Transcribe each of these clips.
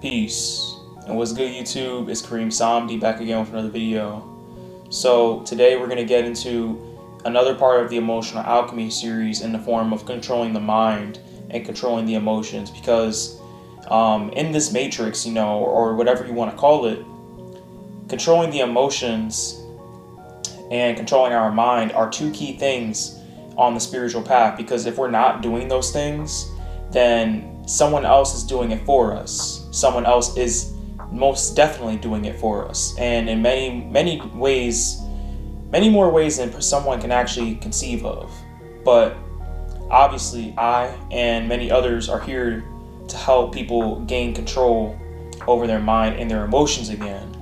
Peace. And what's good, YouTube? It's Kareem Samdi back again with another video. So today we're going to get into another part of the emotional alchemy series in the form of controlling the mind and controlling the emotions, because in this matrix, or whatever you want to call it, controlling the emotions and controlling our mind are two key things on the spiritual path, because if we're not doing those things, then someone else is doing it for us. Someone else is most definitely doing it for us, and in many ways, many more ways than someone can actually conceive of. But obviously I and many others are here to help people gain control over their mind and their emotions again.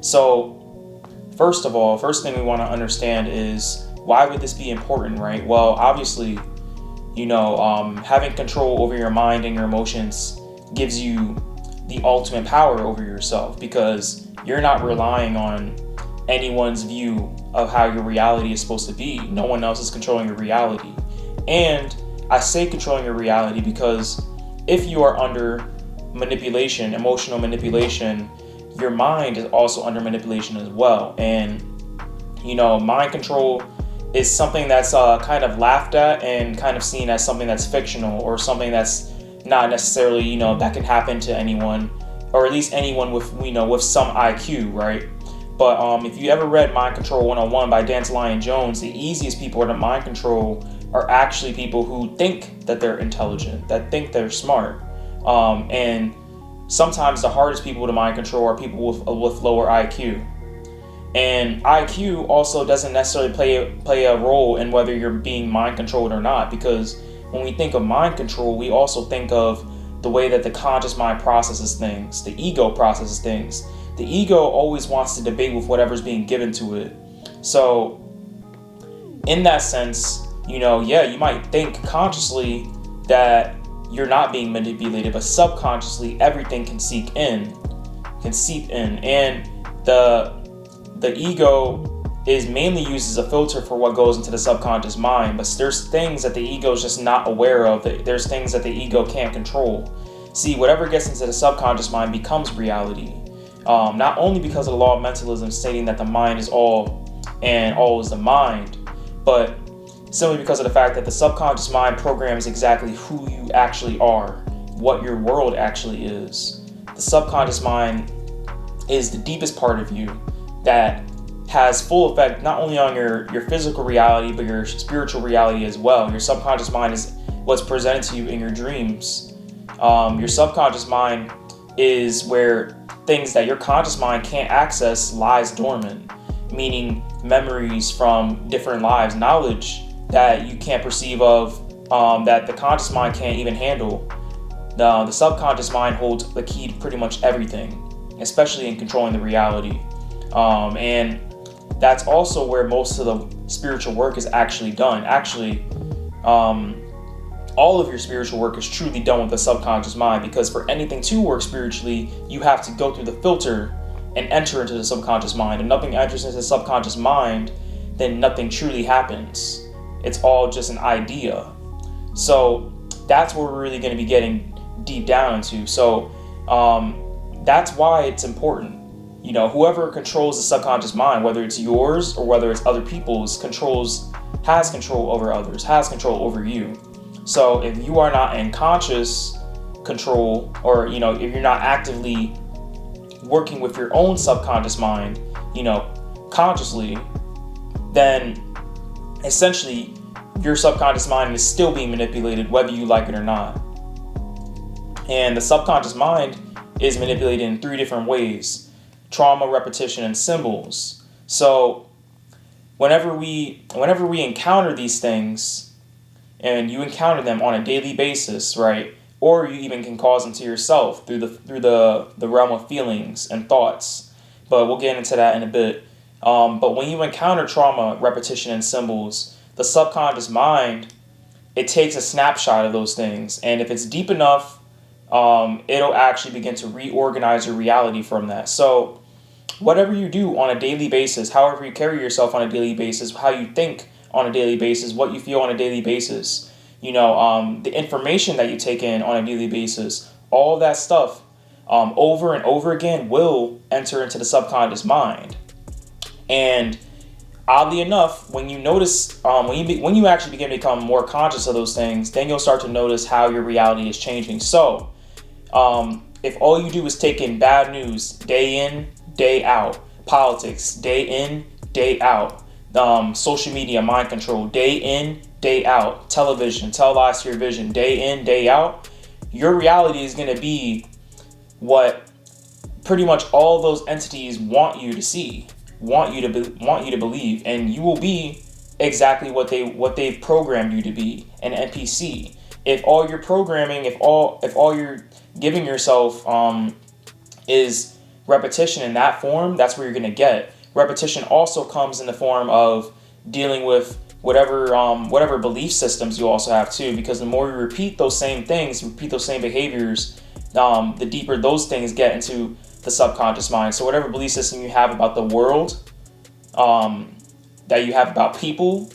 So first thing we want to understand is, why would this be important, right? Well, obviously, having control over your mind and your emotions gives you the ultimate power over yourself, because you're not relying on anyone's view of how your reality is supposed to be. No one else is controlling your reality. And I say controlling your reality because if you are under manipulation, emotional manipulation, your mind is also under manipulation as well. And mind control is something that's kind of laughed at and kind of seen as something that's fictional, or something that's not necessarily, that can happen to anyone, or at least anyone with, with some IQ, right? But if you ever read Mind Control 101 by Dandelion Jones, the easiest people to mind control are actually people who think that they're intelligent, that think they're smart. And sometimes the hardest people to mind control are people with lower IQ. And IQ also doesn't necessarily play a role in whether you're being mind controlled or not, because when we think of mind control, we also think of the way that the conscious mind processes things, the ego processes things. The ego always wants to debate with whatever's being given to it. So in that sense, you might think consciously that you're not being manipulated, but subconsciously everything can seep in. And the ego is mainly used as a filter for what goes into the subconscious mind, but there's things that the ego is just not aware of. There's things that the ego can't control. See, whatever gets into the subconscious mind becomes reality. Not only because of the law of mentalism stating that the mind is all and all is the mind, but simply because of the fact that the subconscious mind programs exactly who you actually are, what your world actually is. The subconscious mind is the deepest part of you that has full effect not only on your physical reality, but your spiritual reality as well. Your subconscious mind is what's presented to you in your dreams. Your subconscious mind is where things that your conscious mind can't access lies dormant, meaning memories from different lives, knowledge that you can't perceive of, that the conscious mind can't even handle. The subconscious mind holds the key to pretty much everything, especially in controlling the reality. And that's also where most of the spiritual work is actually done. Actually, all of your spiritual work is truly done with the subconscious mind, because for anything to work spiritually, you have to go through the filter and enter into the subconscious mind. And nothing enters into the subconscious mind, then nothing truly happens. It's all just an idea. So that's where we're really going to be getting deep down into. So that's why it's important. Whoever controls the subconscious mind, whether it's yours or whether it's other people's, has control over others, has control over you. So if you are not in conscious control, or if you're not actively working with your own subconscious mind, consciously, then essentially your subconscious mind is still being manipulated, whether you like it or not. And the subconscious mind is manipulated in 3 different ways: trauma, repetition, and symbols. So whenever we encounter these things, and you encounter them on a daily basis, right? Or you even can cause them to yourself through the realm of feelings and thoughts. But we'll get into that in a bit. But when you encounter trauma, repetition, and symbols, the subconscious mind, it takes a snapshot of those things. And if it's deep enough, it'll actually begin to reorganize your reality from that. So whatever you do on a daily basis, however you carry yourself on a daily basis, how you think on a daily basis, what you feel on a daily basis, the information that you take in on a daily basis, all that stuff over and over again will enter into the subconscious mind. And oddly enough, when you notice, when you actually begin to become more conscious of those things, then you'll start to notice how your reality is changing. So, if all you do is take in bad news day in, day out, politics day in, day out, social media, mind control day in, day out, television, tell lies to your vision day in, day out, your reality is going to be what pretty much all those entities want you to see, want you to believe, and you will be exactly what they've programmed you to be, an NPC. If all your programming, if all you're giving yourself is repetition in that form, that's where you're going to get. Repetition also comes in the form of dealing with whatever belief systems you also have too, because the more you repeat those same things, repeat those same behaviors, the deeper those things get into the subconscious mind. So whatever belief system you have about the world, that you have about people,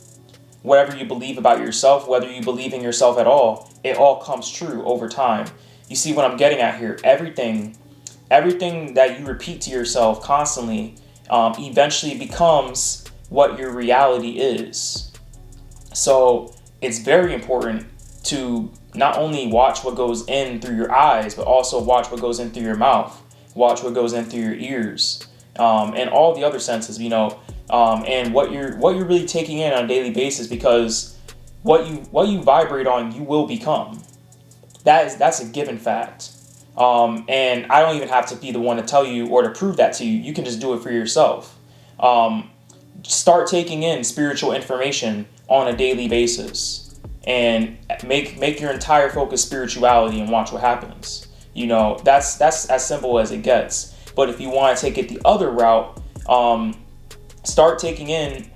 whatever you believe about yourself, whether you believe in yourself at all, it all comes true over time. You see what I'm getting at here? Everything that you repeat to yourself constantly eventually becomes what your reality is. So it's very important to not only watch what goes in through your eyes, but also watch what goes in through your mouth, watch what goes in through your ears, and all the other senses, and what you're really taking in on a daily basis, because what you vibrate on, you will become. That's a given fact. And I don't even have to be the one to tell you or to prove that to you. You can just do it for yourself. Start taking in spiritual information on a daily basis and make your entire focus spirituality and watch what happens. That's as simple as it gets. But if you want to take it the other route, start taking in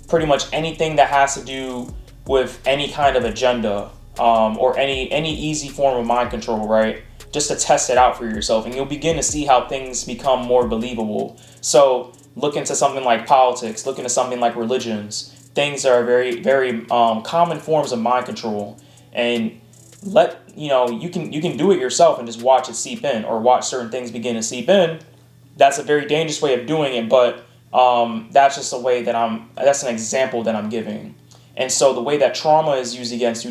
pretty much anything that has to do with any kind of agenda, or any easy form of mind control, right? Just to test it out for yourself, and you'll begin to see how things become more believable. So look into something like politics, look into something like religions. Things are very, very common forms of mind control, and you can do it yourself and just watch it seep in, or watch certain things begin to seep in. That's a very dangerous way of doing it, but that's just a way that's an example that I'm giving. And so the way that trauma is used against you,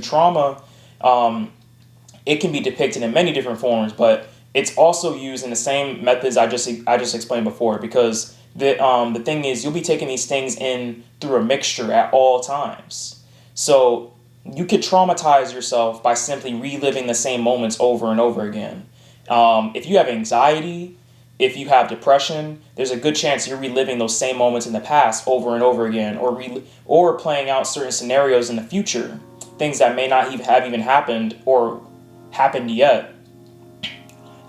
it can be depicted in many different forms, but it's also used in the same methods I just explained before, because the thing is, you'll be taking these things in through a mixture at all times. So you could traumatize yourself by simply reliving the same moments over and over again. If you have anxiety, if you have depression, there's a good chance you're reliving those same moments in the past over and over again, or playing out certain scenarios in the future, things that may not have even happened or happened yet.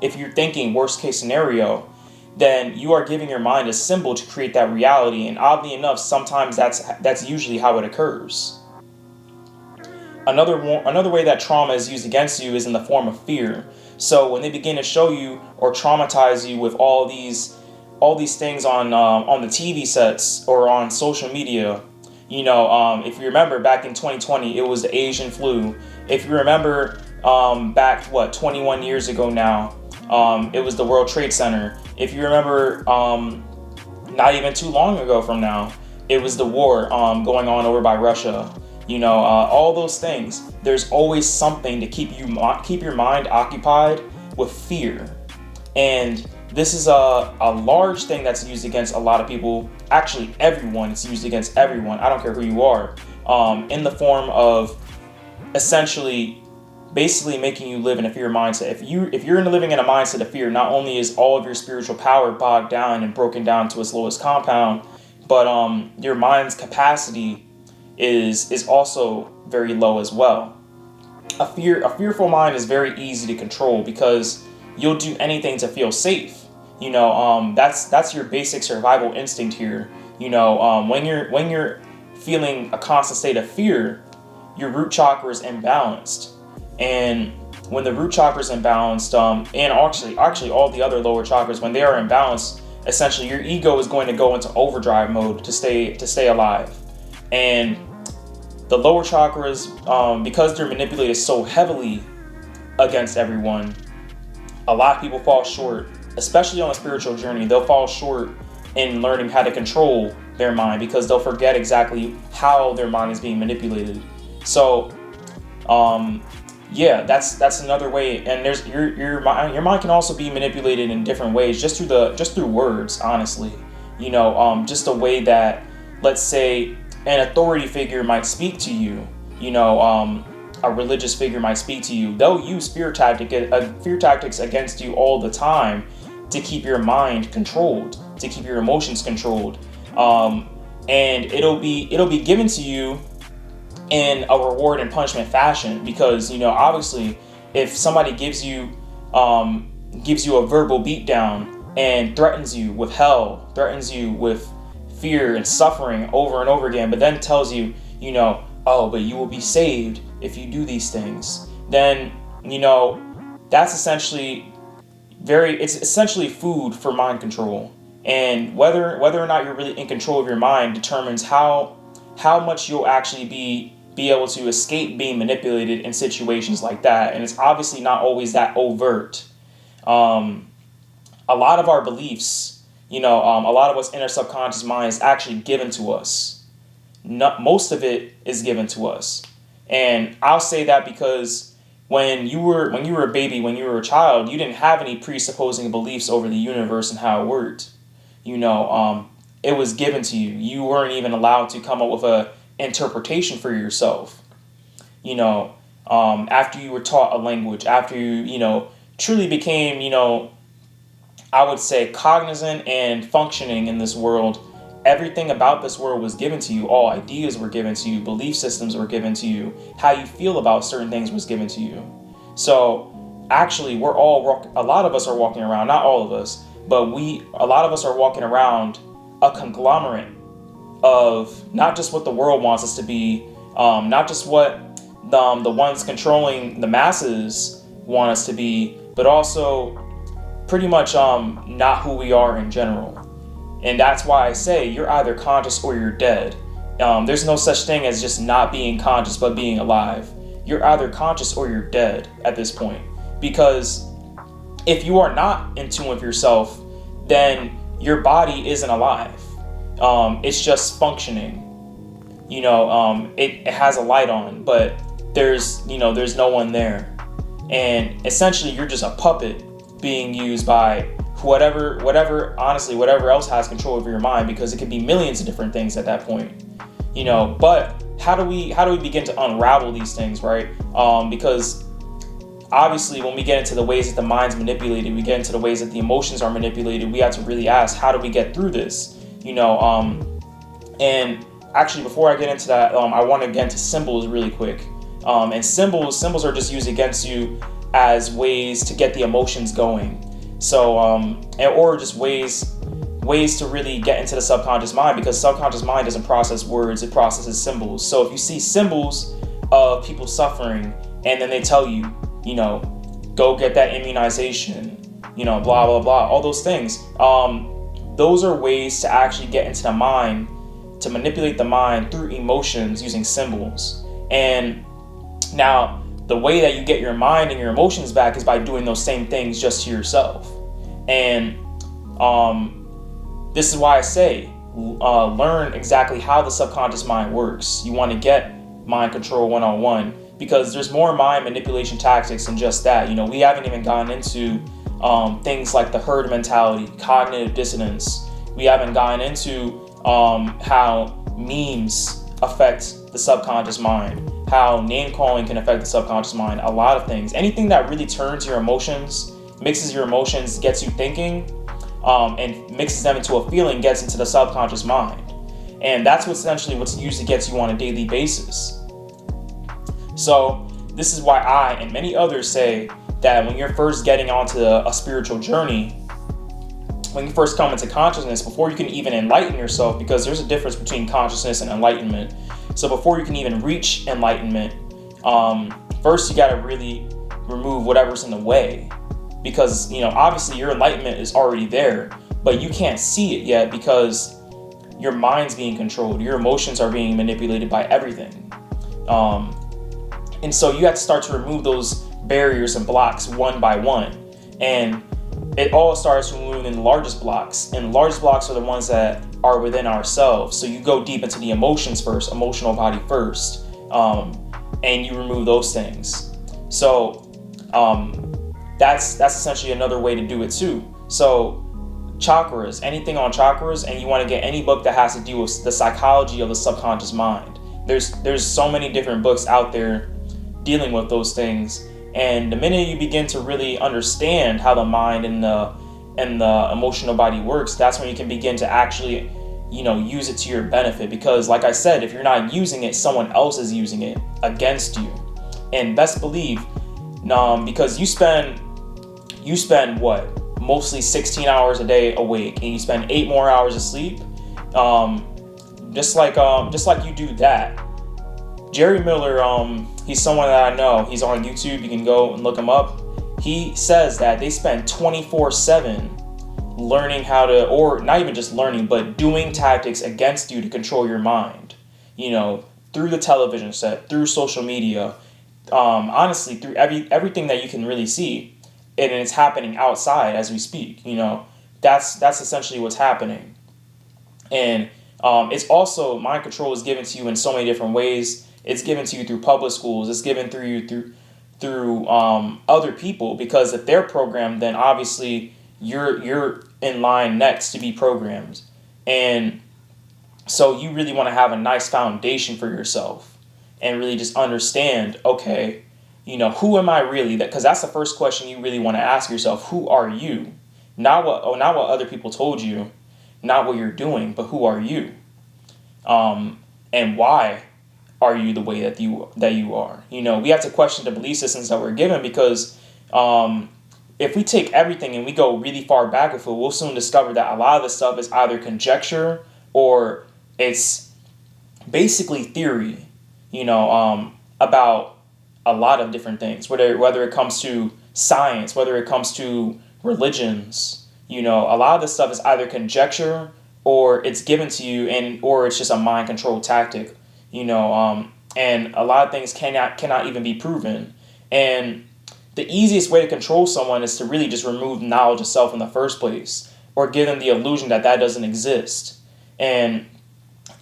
If you're thinking worst case scenario, then you are giving your mind a symbol to create that reality, and oddly enough, sometimes that's usually how it occurs. Another way that trauma is used against you is in the form of fear. So when they begin to show you or traumatize you with all these things on the TV sets or on social media, if you remember back in 2020, it was the Asian flu. If you remember back 21 years ago now, it was the World Trade Center. If you remember, not even too long ago from now, it was the war going on over by Russia. All those things. There's always something to keep your mind occupied with fear, and this is a large thing that's used against a lot of people. Actually, everyone. It's used against everyone. I don't care who you are. In the form of essentially, basically making you live in a fear mindset. If you're living in a mindset of fear, not only is all of your spiritual power bogged down and broken down to its lowest compound, but your mind's capacity is also very low as well. A fearful mind is very easy to control, because you'll do anything to feel safe. That's your basic survival instinct here. When you're feeling a constant state of fear, your root chakra is imbalanced. And when the root chakra is imbalanced, and actually all the other lower chakras, when they are imbalanced, essentially your ego is going to go into overdrive mode to stay alive. And the lower chakras, because they're manipulated so heavily against everyone, a lot of people fall short, especially on a spiritual journey. They'll fall short in learning how to control their mind because they'll forget exactly how their mind is being manipulated. So, yeah, that's another way. And there's your mind can also be manipulated in different ways, just through words, honestly. Just the way that, let's say, an authority figure might speak to you. A religious figure might speak to you. They'll use fear tactics against you all the time to keep your mind controlled, to keep your emotions controlled, and it'll be given to you in a reward and punishment fashion, because obviously if somebody gives you a verbal beatdown and threatens you with hell, threatens you with fear and suffering over and over again, but then tells you, oh, but you will be saved if you do these things, then that's essentially it's essentially food for mind control. And whether or not you're really in control of your mind determines how much you'll actually be able to escape being manipulated in situations like that. And it's obviously not always that overt. A lot of our beliefs, a lot of what's in our subconscious mind is actually given to us. Most of it is given to us. And I'll say that because when you were a baby, when you were a child, you didn't have any presupposing beliefs over the universe and how it worked. It was given to you. You weren't even allowed to come up with a interpretation for yourself. After you were taught a language, after you, truly became, I would say, cognizant and functioning in this world, everything about this world was given to you. All ideas were given to you. Belief systems were given to you. How you feel about certain things was given to you. So actually, a lot of us are walking around, not all of us, but a lot of us are walking around a conglomerate of not just what the world wants us to be, not just what the ones controlling the masses want us to be, but also pretty much not who we are in general. And that's why I say you're either conscious or you're dead. There's no such thing as just not being conscious but being alive. You're either conscious or you're dead at this point. Because if you are not in tune with yourself, then your body isn't alive. It's just functioning. It has a light on, but there's no one there. And essentially you're just a puppet being used by whatever else has control over your mind, because it could be millions of different things at that point. But how do we begin to unravel these things, right? Because obviously when we get into the ways that the mind's manipulated, we get into the ways that the emotions are manipulated, we have to really ask, how do we get through this? And actually before I get into that, I want to get into symbols really quick. And symbols are just used against you as ways to get the emotions going. So, or just ways to really get into the subconscious mind, because subconscious mind doesn't process words, it processes symbols. So if you see symbols of people suffering and then they tell you, go get that immunization, blah, blah, blah, all those things. Those are ways to actually get into the mind, to manipulate the mind through emotions using symbols. And now, the way that you get your mind and your emotions back is by doing those same things just to yourself. And this is why I say, learn exactly how the subconscious mind works. You want to get mind control 101, because there's more mind manipulation tactics than just that. We haven't even gotten into things like the herd mentality, cognitive dissonance. We haven't gotten into how memes affect the subconscious mind, how name calling can affect the subconscious mind, a lot of things. Anything that really turns your emotions, mixes your emotions, gets you thinking, and mixes them into a feeling, gets into the subconscious mind. And that's what's usually gets you on a daily basis. So this is why I and many others say that when you're first getting onto a spiritual journey, when you first come into consciousness, before you can even enlighten yourself, because there's a difference between consciousness and enlightenment. So before you can even reach enlightenment, first you got to really remove whatever's in the way, because obviously your enlightenment is already there, but you can't see it yet because your mind's being controlled, your emotions are being manipulated by everything, and so you have to start to remove those barriers and blocks one by one. And it all starts from removing the largest blocks. And the largest blocks are the ones that are within ourselves. So you go deep into the emotions first, emotional body first, and you remove those things. So that's essentially another way to do it too. So chakras, anything on chakras, and you want to get any book that has to do with the psychology of the subconscious mind. There's so many different books out there dealing with those things. And the minute you begin to really understand how the mind and the emotional body works, that's when you can begin to actually, use it to your benefit. Because like I said, if you're not using it, someone else is using it against you. And best believe, because you spend what? Mostly 16 hours a day awake, and you spend 8 more hours asleep. Just like you do that. Jerry Miller, he's someone that I know. He's on YouTube. You can go and look him up. He says that they spend 24/7 learning how to, or not even just learning, but doing tactics against you to control your mind. Through the television set, through social media, honestly, through everything that you can really see, and it's happening outside as we speak. That's essentially what's happening. And it's also, mind control is given to you in so many different ways. It's given to you through public schools. It's given through other people, because if they're programmed, then obviously you're in line next to be programmed. And so you really want to have a nice foundation for yourself and really just understand, okay, who am I really? Because that's the first question you really want to ask yourself. Who are you? Not what other people told you, not what you're doing, but who are you? And why are you the way that you are? We have to question the belief systems that we're given, because if we take everything and we go really far back with it, we'll soon discover that a lot of this stuff is either conjecture or it's basically theory, about a lot of different things, whether it comes to science, whether it comes to religions. A lot of this stuff is either conjecture or it's given to you, or it's just a mind control tactic. And a lot of things cannot even be proven. And the easiest way to control someone is to really just remove knowledge of self in the first place, or give them the illusion that doesn't exist. And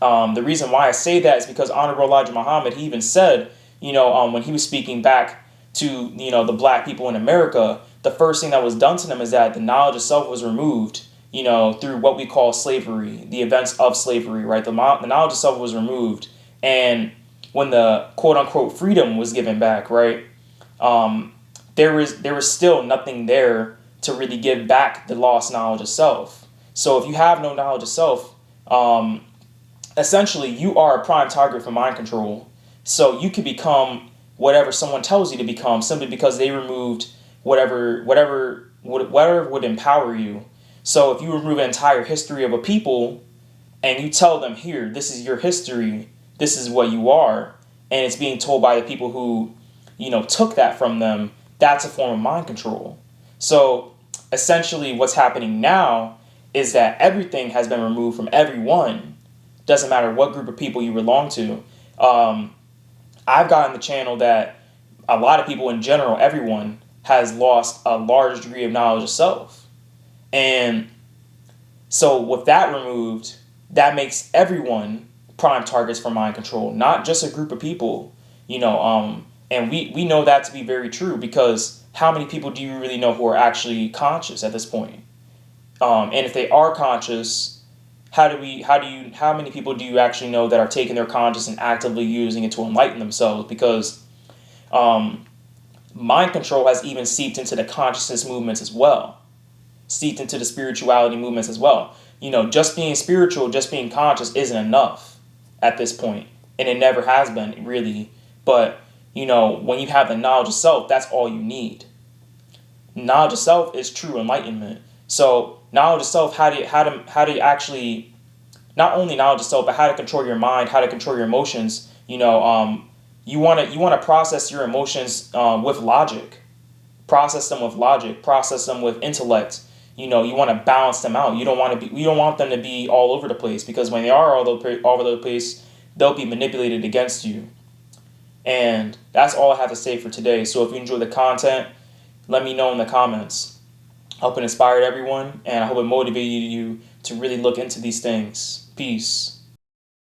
the reason why I say that is because Honorable Elijah Muhammad, he even said, when he was speaking back to, the black people in America, the first thing that was done to them is that the knowledge of self was removed, through what we call slavery, the events of slavery, right? The knowledge of self was removed. And when the quote unquote freedom was given back, right? There was still nothing there to really give back the lost knowledge of self. So if you have no knowledge of self, essentially you are a prime target for mind control. So you could become whatever someone tells you to become, simply because they removed whatever would empower you. So if you remove an entire history of a people and you tell them, here, this is your history, this is what you are, and it's being told by the people who, took that from them, that's a form of mind control. So essentially what's happening now is that everything has been removed from everyone. Doesn't matter what group of people you belong to. I've gotten the channel that a lot of people in general, everyone, has lost a large degree of knowledge of self. And so with that removed, that makes everyone prime targets for mind control, not just a group of people, and we know that to be very true, because how many people do you really know who are actually conscious at this point? And if they are conscious, how many people do you actually know that are taking their conscious and actively using it to enlighten themselves? Because mind control has even seeped into the consciousness movements as well, seeped into the spirituality movements as well. Just being spiritual, just being conscious isn't enough at this point, and it never has been really. But when you have the knowledge of self, that's all you need. Knowledge of self is true enlightenment. So knowledge of self, how do you actually, not only knowledge of self, but how to control your mind, how to control your emotions. You want to process your emotions with logic, process them with intellect. You want to balance them out. You don't want them to be all over the place, because when they are all over the place, they'll be manipulated against you. And that's all I have to say for today. So if you enjoy the content, let me know in the comments. I hope it inspired everyone, and I hope it motivated you to really look into these things. Peace.